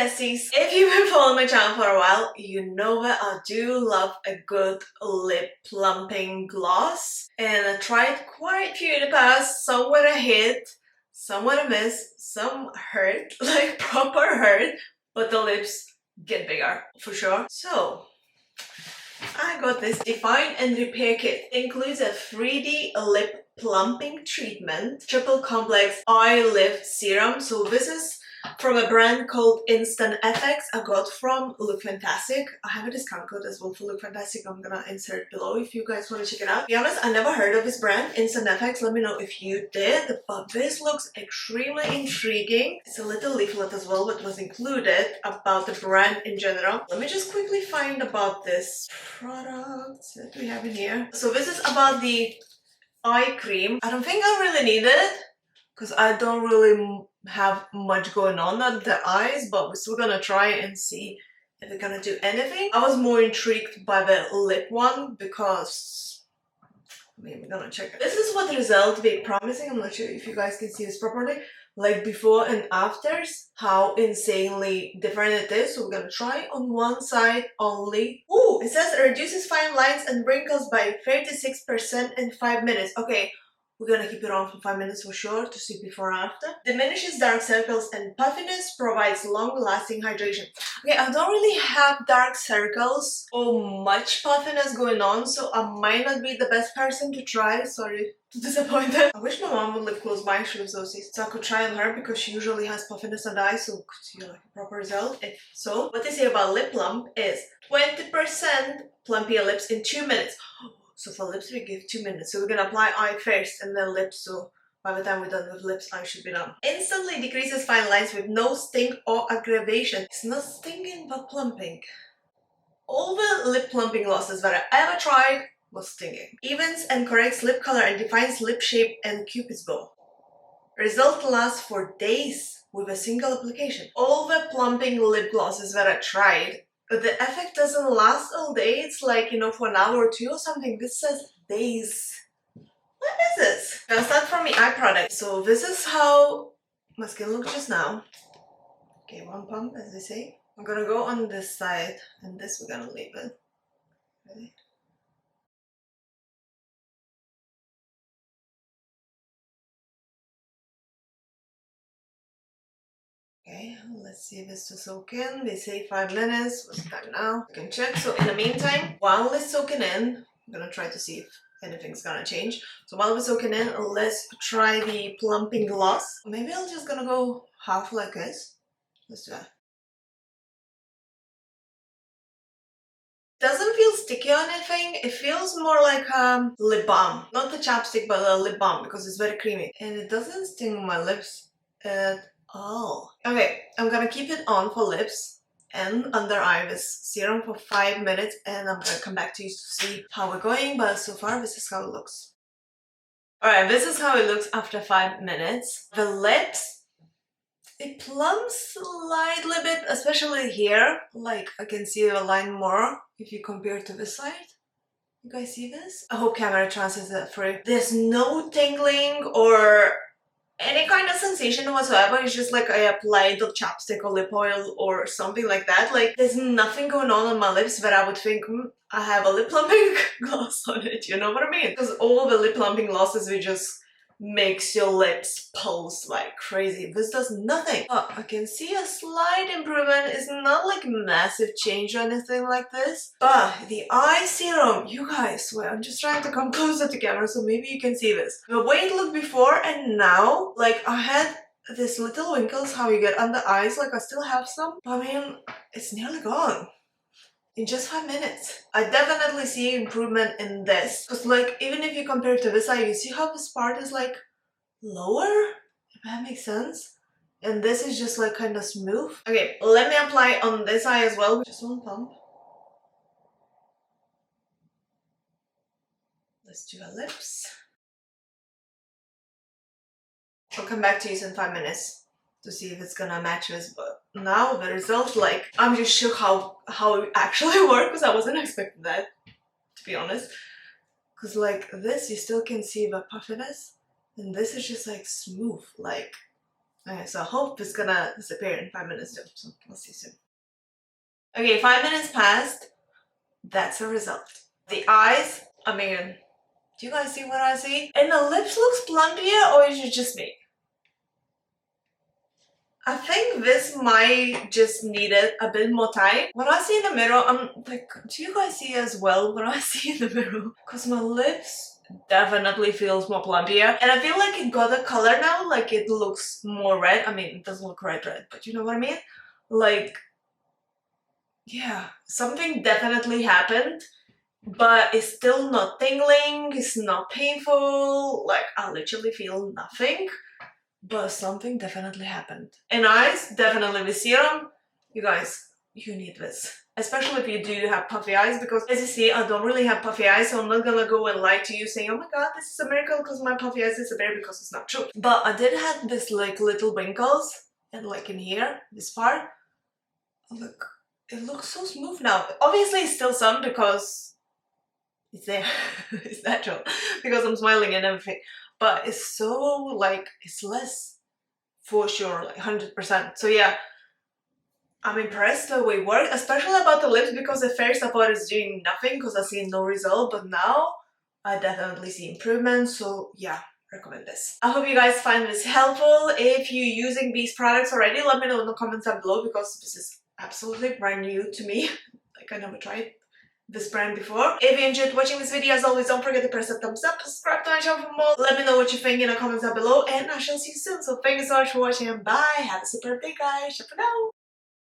besties, if you've been following my channel for a while, you know that I do love a good lip plumping gloss, and I tried quite a few in the past. Some were a hit, some were a miss, some hurt, like proper hurt, but the lips get bigger for sure. So I got this Define and Repair Kit. It includes a 3D lip plumping treatment, triple complex eye lift serum. So this is from a brand called Instant FX. I got from Look Fantastic. I have a discount code as well for Look Fantastic. I'm gonna insert below if you guys want to check it out. To be honest, I never heard of this brand, Instant FX. Let me know if you did, but this looks extremely intriguing. It's a little leaflet as well, what was included about the brand in general. Let me just quickly find about this product that we have in here. So this is about the eye cream. I don't think I really need it because I don't really have much going on at the eyes, but we're still gonna try and see if it's gonna do anything. I was more intrigued by the lip one because I mean, we're gonna check it. This is what the result they're promising. I'm not sure if you guys can see this properly, like before and afters, how insanely different it is. So we're gonna try on one side only. Ooh, it says it reduces fine lines and wrinkles by 36% in 5 minutes. Okay, we're gonna keep it on for 5 minutes for sure to see before and after. Diminishes dark circles and puffiness, provides long-lasting hydration. Okay, I don't really have dark circles or much puffiness going on, so I might not be the best person to try. Sorry to disappoint her. I wish my mom would live close by. She lives overseas, so I could try on her because she usually has puffiness on the eyes, so could see like a proper result. If so, what they say about lip plump is 20% plumpier lips in 2 minutes. So for lips we give 2 minutes. So we're gonna apply eye first and then lips. So by the time we're done with lips, eye should be done. Instantly decreases fine lines with no sting or aggravation. It's not stinging but plumping. All the lip plumping glosses that I ever tried was stinging. Evens and corrects lip color and defines lip shape and cupid's bow. Result lasts for days with a single application. All the plumping lip glosses that I tried, the effect doesn't last all day. It's like, you know, for an hour or two or something. This says days. What is this? Gonna start from the eye product. So this is how my skin looks just now. Okay, one pump as they say. I'm gonna go on this side and this we're gonna leave it. Ready? Okay, let's see if it's to soak in. They say 5 minutes. What's the time now? I can check. So in the meantime, while it's soaking in, I'm gonna try to see if anything's gonna change. So while we're soaking in, let's try the plumping gloss. Maybe I'm just gonna go half like this. Let's do that. Doesn't feel sticky or anything. It feels more like lip balm. Not the chapstick, but a lip balm because it's very creamy. And it doesn't sting my lips at all. Okay, I'm gonna keep it on for lips and under eye with serum for 5 minutes, and I'm gonna come back to you to see how we're going, but so far this is how it looks. Alright, this is how it looks after 5 minutes. The lips, it plumps slightly bit, especially here. Like I can see the line more if you compare to this side. You guys see this? I hope camera transfers that for you. There's no tingling or any kind of sensation whatsoever. It's just like I applied the chapstick or lip oil or something like that. Like there's nothing going on my lips that I would think I have a lip plumping gloss on it, you know what I mean? Because all the lip plumping glosses will just makes your lips pulse like crazy. This does nothing. Oh, I can see a slight improvement. It's not like massive change or anything like this, but the eye serum, you guys, wait, I'm just trying to come closer to camera so maybe you can see this. The way it looked before and now, like I had this little wrinkles how you get under eyes, like I still have some, but I mean it's nearly gone in just 5 minutes. I definitely see improvement in this. Because like, even if you compare to this eye, you see how this part is like lower? If that makes sense. And this is just like kind of smooth. Okay, let me apply on this eye as well. Just one pump. Let's do our lips. I'll come back to you in 5 minutes to see if it's gonna match this, but now the result, like, I'm just shook how it actually works because I wasn't expecting that, to be honest. Because like this, you still can see the puffiness, and this is just like smooth, like Okay, so I hope it's gonna disappear in 5 minutes too, so we'll see soon. Okay, 5 minutes passed. That's the result. The eyes, I mean, do you guys see what I see? And the lips looks plumpier, or is it just me? I think this might just needed a bit more time. What I see in the mirror, I'm like, do you guys see as well what I see in the mirror? Because my lips definitely feels more plumpier. And I feel like it got a color now, like it looks more red. I mean, it doesn't look red, but you know what I mean? Like, yeah, something definitely happened. But it's still not tingling, it's not painful, like I literally feel nothing. But something definitely happened. And eyes, definitely with serum. You guys, you need this. Especially if you do have puffy eyes, because as you see, I don't really have puffy eyes, so I'm not gonna go and lie to you saying, oh my god, this is a miracle because my puffy eyes disappear, because it's not true. But I did have this like little wrinkles, and like in here, this part. Look, it looks so smooth now. Obviously, it's still some because it's there. It's natural because I'm smiling and everything, but it's so like it's less for sure, like 100%. So yeah, I'm impressed the way it worked, especially about the lips, because at first I thought it's doing nothing because I see no result, but now I definitely see improvement. So yeah, recommend this. I hope you guys find this helpful. If you're using these products already, let me know in the comments down below, because this is absolutely brand new to me. Like I never tried this brand before. If you enjoyed watching this video, as always, don't forget to press the thumbs up, subscribe to my channel for more. Let me know what you think in the comments down below, and I shall see you soon. So thank you so much for watching, and bye. Have a superb day, guys. Ciao for now.